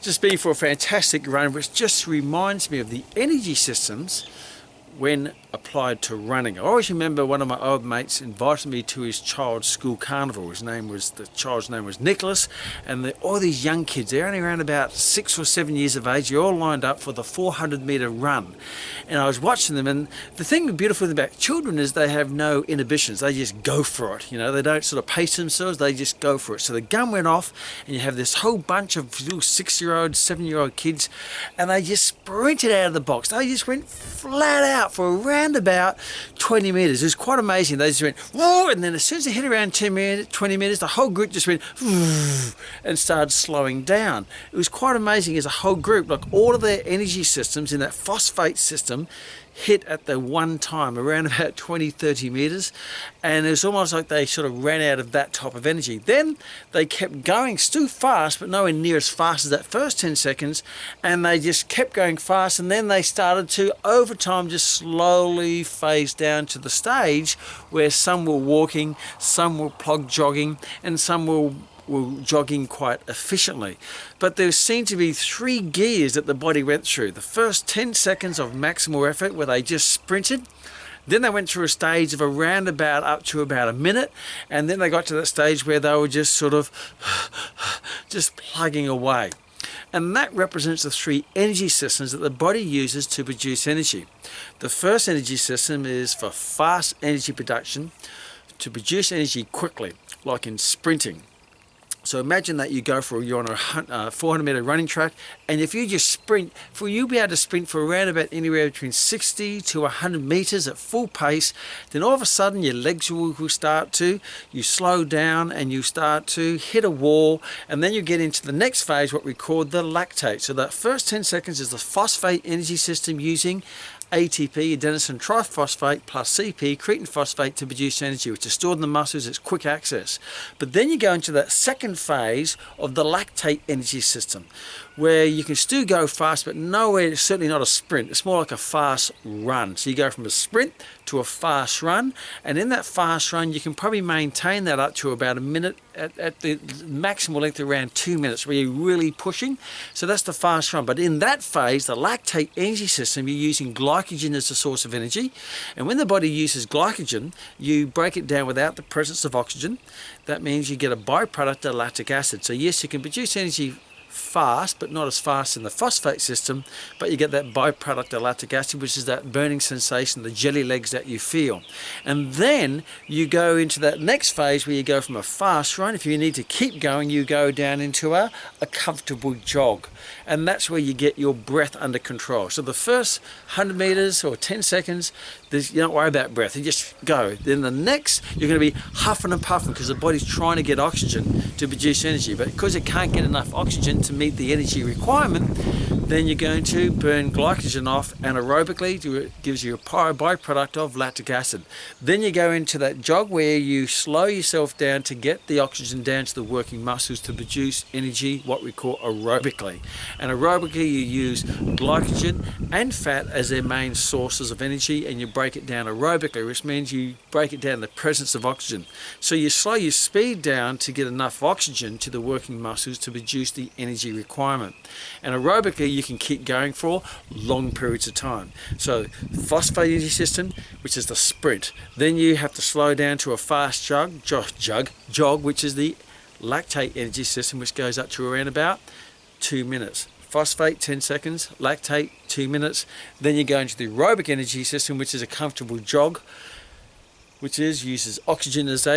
just been for a fantastic run, which just reminds me of the energy systems when applied to running. I always remember one of my old mates invited me to his child's school carnival. The child's name was Nicholas, and all these young kids, they're only around about 6 or 7 years of age, they're all lined up for the 400-meter run. And I was watching them, and the thing beautiful about children is they have no inhibitions. They just go for it. You know, they don't sort of pace themselves, they just go for it. So the gun went off, and you have this whole bunch of little 6-year-old, 7-year-old kids, and they just sprinted out of the box. They just went flat out for around about 20 meters. It was quite amazing. They just went, whoa, and then as soon as they hit around 20 meters, the whole group just went, and started slowing down. It was quite amazing as a whole group. Like all of their energy systems in that phosphate system hit at the one time around about 20-30 meters, and it was almost like they sort of ran out of that type of energy. Then they kept going still fast, but nowhere near as fast as that first 10 seconds, and they just kept going fast, and then they started to over time just slowly phase down to the stage where some were walking, some were plug jogging, and some were jogging quite efficiently. But there seemed to be 3 gears that the body went through. The first 10 seconds of maximal effort where they just sprinted. Then they went through a stage of around about up to about a minute, and then they got to that stage where they were just sort of just plugging away. And that represents the 3 energy systems that the body uses to produce energy. The first energy system is for fast energy production, to produce energy quickly, like in sprinting. So imagine that you're on a 400-meter running track, and if you just sprint, you'll be able to sprint for around about anywhere between 60 to 100 meters at full pace. Then all of a sudden your legs will start to, you slow down and you start to hit a wall, and then you get into the next phase, what we call the lactate. So that first 10 seconds is the phosphate energy system using ATP, adenosine triphosphate, plus CP, creatine phosphate, to produce energy, which is stored in the muscles. It's quick access. But then you go into that second phase of the lactate energy system, where you can still go fast, but nowhere, it's certainly not a sprint. It's more like a fast run. So you go from a sprint to a fast run, and in that fast run you can probably maintain that up to about a minute, at the maximal length around 2 minutes, where you're really pushing. So that's the fast run. But in that phase, the lactate energy system, you're using glycogen as the source of energy, and when the body uses glycogen, you break it down without the presence of oxygen. That means you get a byproduct of lactic acid. So yes, you can produce energy fast, but not as fast in the phosphate system, but you get that byproduct of lactic acid, which is that burning sensation, the jelly legs that you feel. And then you go into that next phase where you go from a fast run. If you need to keep going, you go down into a comfortable jog, and that's where you get your breath under control. So the first 100 meters or 10 seconds, you don't worry about breath, you just go. Then the next, you're going to be huffing and puffing because the body's trying to get oxygen to produce energy, but because it can't get enough oxygen to meet the energy requirement, then you're going to burn glycogen off anaerobically. It gives you a byproduct of lactic acid. Then you go into that jog where you slow yourself down to get the oxygen down to the working muscles to produce energy, what we call aerobically. And aerobically you use glycogen and fat as their main sources of energy, and you break it down aerobically, which means you break it down in the presence of oxygen. So you slow your speed down to get enough oxygen to the working muscles to produce the energy requirement. And aerobically you can keep going for long periods of time. So phosphate energy system, which is the sprint. Then you have to slow down to a fast jog, which is the lactate energy system, which goes up to around about 2 minutes. Phosphate 10 seconds, lactate 2 minutes. Then you go into the aerobic energy system, which is a comfortable jog, which uses oxygen uses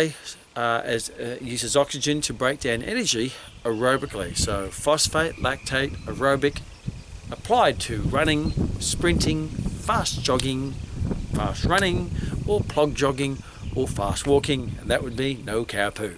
oxygen to break down energy aerobically. So phosphate, lactate, aerobic, applied to running, sprinting, fast jogging, fast running, or plug jogging, or fast walking, and that would be no cow poo.